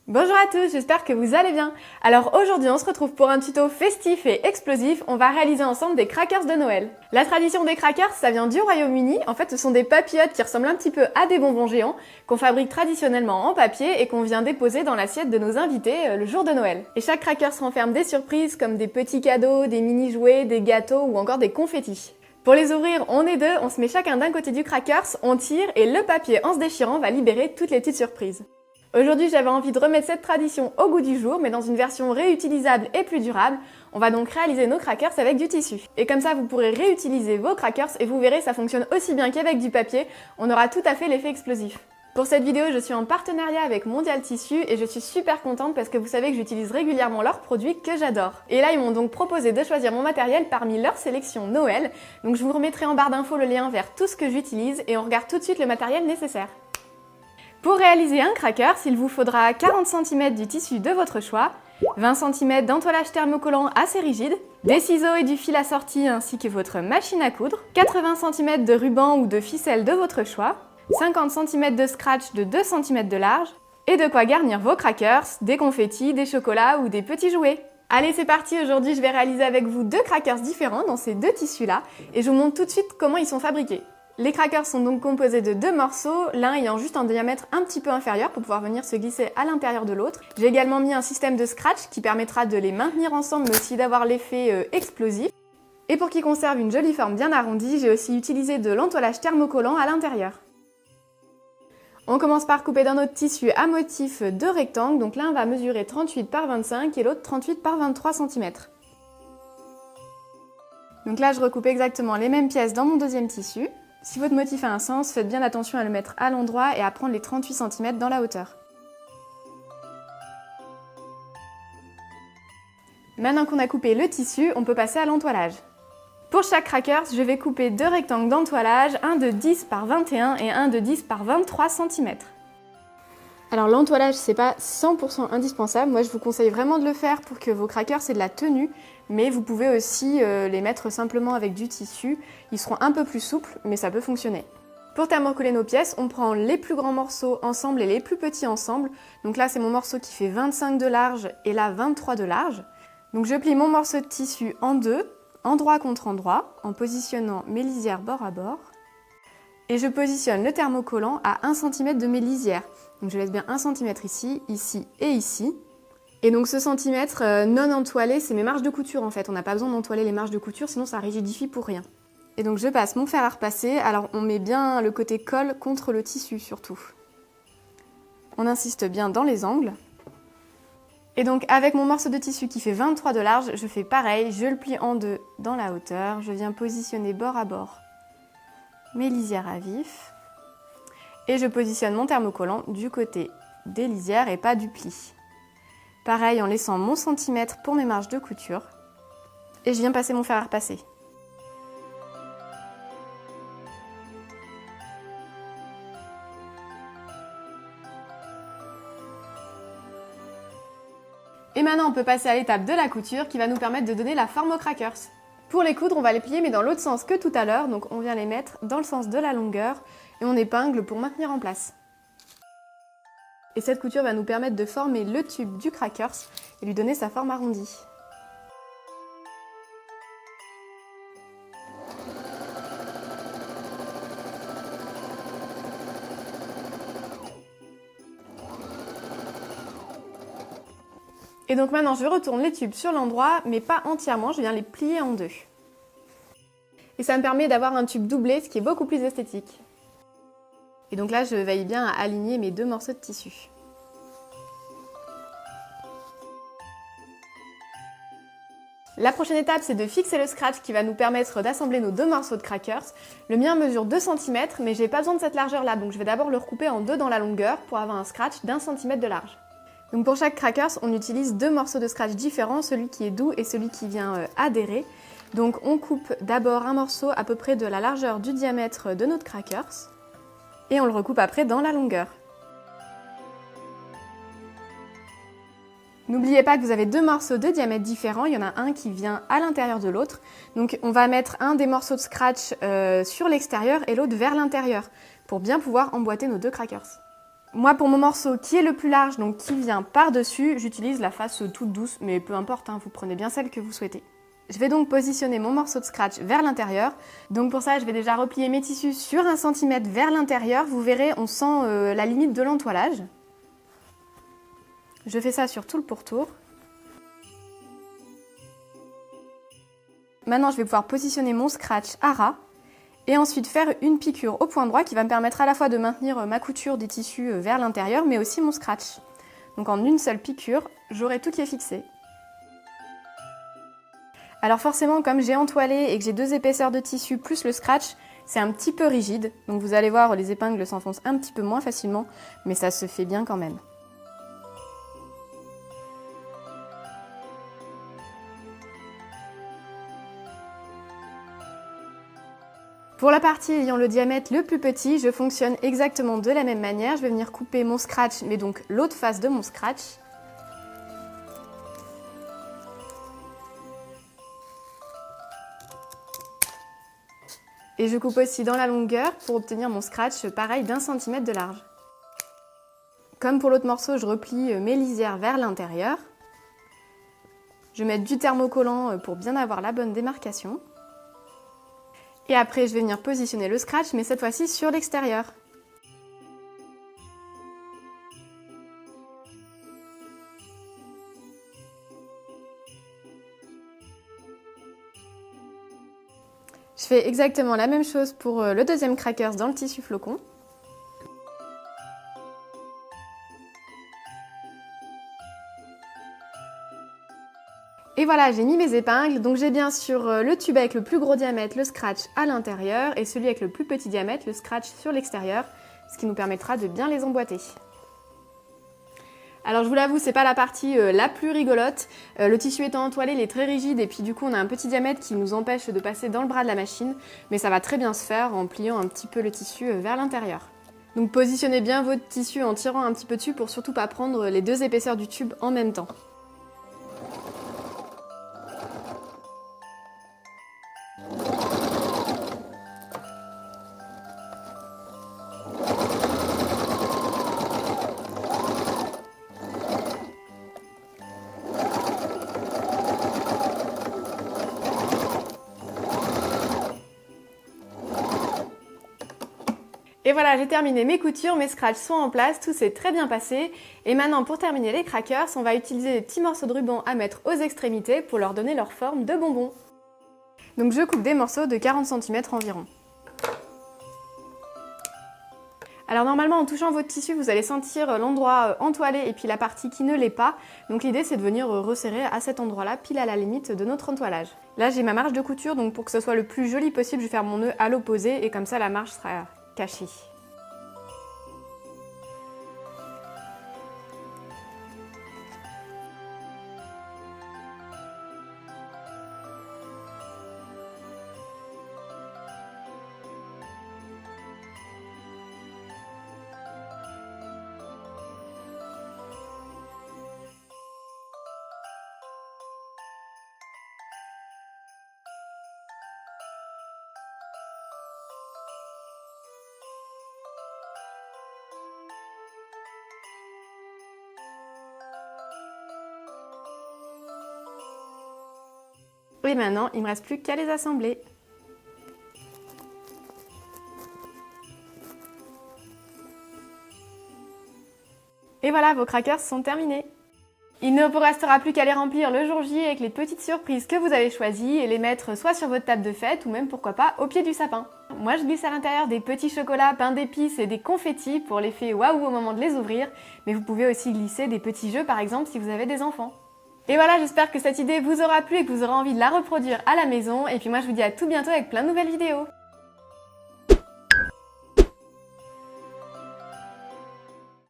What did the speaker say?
Bonjour à tous, j'espère que vous allez bien. Alors aujourd'hui on se retrouve pour un tuto festif et explosif. On va réaliser ensemble des crackers de Noël. La tradition des crackers, ça vient du Royaume-Uni. En fait, ce sont des papillotes qui ressemblent un petit peu à des bonbons géants qu'on fabrique traditionnellement en papier et qu'on vient déposer dans l'assiette de nos invités le jour de Noël. Et chaque cracker renferme des surprises comme des petits cadeaux, des mini-jouets, des gâteaux ou encore des confettis. Pour les ouvrir, on est deux, on se met chacun d'un côté du crackers, on tire et le papier en se déchirant va libérer toutes les petites surprises. Aujourd'hui, j'avais envie de remettre cette tradition au goût du jour, mais dans une version réutilisable et plus durable. On va donc réaliser nos crackers avec du tissu. Et comme ça, vous pourrez réutiliser vos crackers et vous verrez, ça fonctionne aussi bien qu'avec du papier. On aura tout à fait l'effet explosif. Pour cette vidéo, je suis en partenariat avec Mondial Tissu et je suis super contente parce que vous savez que j'utilise régulièrement leurs produits que j'adore. Et là, ils m'ont donc proposé de choisir mon matériel parmi leur sélection Noël. Donc je vous remettrai en barre d'infos le lien vers tout ce que j'utilise et on regarde tout de suite le matériel nécessaire. Pour réaliser un cracker, il vous faudra 40 cm du tissu de votre choix, 20 cm d'entoilage thermocollant assez rigide, des ciseaux et du fil assorti ainsi que votre machine à coudre, 80 cm de ruban ou de ficelle de votre choix, 50 cm de scratch de 2 cm de large, et de quoi garnir vos crackers, des confettis, des chocolats ou des petits jouets. Allez, c'est parti, aujourd'hui je vais réaliser avec vous deux crackers différents dans ces deux tissus-là, et je vous montre tout de suite comment ils sont fabriqués. Les crackers sont donc composés de deux morceaux, l'un ayant juste un diamètre un petit peu inférieur pour pouvoir venir se glisser à l'intérieur de l'autre. J'ai également mis un système de scratch qui permettra de les maintenir ensemble mais aussi d'avoir l'effet explosif. Et pour qu'ils conservent une jolie forme bien arrondie, j'ai aussi utilisé de l'entoilage thermocollant à l'intérieur. On commence par couper dans notre tissu à motif deux rectangles, donc l'un va mesurer 38 par 25 et l'autre 38 par 23 cm. Donc là je recoupe exactement les mêmes pièces dans mon deuxième tissu. Si votre motif a un sens, faites bien attention à le mettre à l'endroit et à prendre les 38 cm dans la hauteur. Maintenant qu'on a coupé le tissu, on peut passer à l'entoilage. Pour chaque cracker, je vais couper deux rectangles d'entoilage, un de 10 par 21 et un de 10 par 23 cm. Alors l'entoilage, c'est pas 100% indispensable, moi je vous conseille vraiment de le faire pour que vos crackers aient de la tenue, mais vous pouvez aussi les mettre simplement avec du tissu, ils seront un peu plus souples, mais ça peut fonctionner. Pour thermocoller nos pièces, on prend les plus grands morceaux ensemble et les plus petits ensemble, donc là c'est mon morceau qui fait 25 de large et là 23 de large. Donc je plie mon morceau de tissu en deux, endroit contre endroit, en positionnant mes lisières bord à bord. Et je positionne le thermocollant à 1 cm de mes lisières. Donc je laisse bien 1 cm ici, ici et ici. Et donc ce centimètre non entoilé, c'est mes marges de couture en fait. On n'a pas besoin d'entoiler les marges de couture, sinon ça rigidifie pour rien. Et donc je passe mon fer à repasser. Alors on met bien le côté colle contre le tissu surtout. On insiste bien dans les angles. Et donc avec mon morceau de tissu qui fait 23 de large, je fais pareil. Je le plie en deux dans la hauteur. Je viens positionner bord à bord mes lisières à vif et je positionne mon thermocollant du côté des lisières et pas du pli. Pareil en laissant mon centimètre pour mes marges de couture et je viens passer mon fer à repasser. Et maintenant on peut passer à l'étape de la couture qui va nous permettre de donner la forme aux crackers. Pour les coudre, on va les plier mais dans l'autre sens que tout à l'heure, donc on vient les mettre dans le sens de la longueur et on épingle pour maintenir en place. Et cette couture va nous permettre de former le tube du crackers et lui donner sa forme arrondie. Et donc maintenant je retourne les tubes sur l'endroit, mais pas entièrement, je viens les plier en deux. Et ça me permet d'avoir un tube doublé, ce qui est beaucoup plus esthétique. Et donc là je veille bien à aligner mes deux morceaux de tissu. La prochaine étape, c'est de fixer le scratch qui va nous permettre d'assembler nos deux morceaux de crackers. Le mien mesure 2 cm, mais j'ai pas besoin de cette largeur-là, donc je vais d'abord le recouper en deux dans la longueur pour avoir un scratch d'1 cm de large. Donc pour chaque crackers, on utilise deux morceaux de scratch différents, celui qui est doux et celui qui vient adhérer. Donc on coupe d'abord un morceau à peu près de la largeur du diamètre de notre crackers et on le recoupe après dans la longueur. N'oubliez pas que vous avez deux morceaux de diamètre différents, il y en a un qui vient à l'intérieur de l'autre. Donc on va mettre un des morceaux de scratch sur l'extérieur et l'autre vers l'intérieur pour bien pouvoir emboîter nos deux crackers. Moi, pour mon morceau qui est le plus large, donc qui vient par-dessus, j'utilise la face toute douce, mais peu importe, hein, vous prenez bien celle que vous souhaitez. Je vais donc positionner mon morceau de scratch vers l'intérieur. Donc pour ça, je vais déjà replier mes tissus sur 1 cm vers l'intérieur. Vous verrez, on sent la limite de l'entoilage. Je fais ça sur tout le pourtour. Maintenant, je vais pouvoir positionner mon scratch à ras. Et ensuite faire une piqûre au point droit qui va me permettre à la fois de maintenir ma couture des tissus vers l'intérieur, mais aussi mon scratch. Donc en une seule piqûre, j'aurai tout qui est fixé. Alors forcément, comme j'ai entoilé et que j'ai 2 épaisseurs de tissu plus le scratch, c'est un petit peu rigide. Donc vous allez voir, les épingles s'enfoncent un petit peu moins facilement, mais ça se fait bien quand même. Pour la partie ayant le diamètre le plus petit, je fonctionne exactement de la même manière. Je vais venir couper mon scratch, mais donc l'autre face de mon scratch. Et je coupe aussi dans la longueur pour obtenir mon scratch pareil d'1 cm de large. Comme pour l'autre morceau, je replie mes lisières vers l'intérieur. Je vais mettre du thermocollant pour bien avoir la bonne démarcation. Et après, je vais venir positionner le scratch, mais cette fois-ci sur l'extérieur. Je fais exactement la même chose pour le deuxième crackers dans le tissu flocon. Et voilà, j'ai mis mes épingles, donc j'ai bien sûr le tube avec le plus gros diamètre, le scratch à l'intérieur, et celui avec le plus petit diamètre, le scratch sur l'extérieur, ce qui nous permettra de bien les emboîter. Alors je vous l'avoue, c'est pas la partie la plus rigolote. Le tissu étant entoilé, il est très rigide et puis du coup on a un petit diamètre qui nous empêche de passer dans le bras de la machine, mais ça va très bien se faire en pliant un petit peu le tissu vers l'intérieur. Donc positionnez bien votre tissu en tirant un petit peu dessus pour surtout pas prendre les 2 épaisseurs du tube en même temps. Et voilà, j'ai terminé mes coutures, mes scratchs sont en place, tout s'est très bien passé. Et maintenant, pour terminer les crackers, on va utiliser des petits morceaux de ruban à mettre aux extrémités pour leur donner leur forme de bonbons. Donc je coupe des morceaux de 40 cm environ. Alors normalement, en touchant votre tissu, vous allez sentir l'endroit entoilé et puis la partie qui ne l'est pas. Donc l'idée, c'est de venir resserrer à cet endroit-là, pile à la limite de notre entoilage. Là, j'ai ma marge de couture, donc pour que ce soit le plus joli possible, je vais faire mon nœud à l'opposé et comme ça, la marge sera cachée. Et maintenant, il ne me reste plus qu'à les assembler. Et voilà, vos crackers sont terminés. Il ne vous restera plus qu'à les remplir le jour J avec les petites surprises que vous avez choisies et les mettre soit sur votre table de fête ou même pourquoi pas au pied du sapin. Moi je glisse à l'intérieur des petits chocolats, pain d'épices et des confettis pour l'effet waouh au moment de les ouvrir, mais vous pouvez aussi glisser des petits jeux par exemple si vous avez des enfants. Et voilà, j'espère que cette idée vous aura plu et que vous aurez envie de la reproduire à la maison. Et puis moi je vous dis à tout bientôt avec plein de nouvelles vidéos.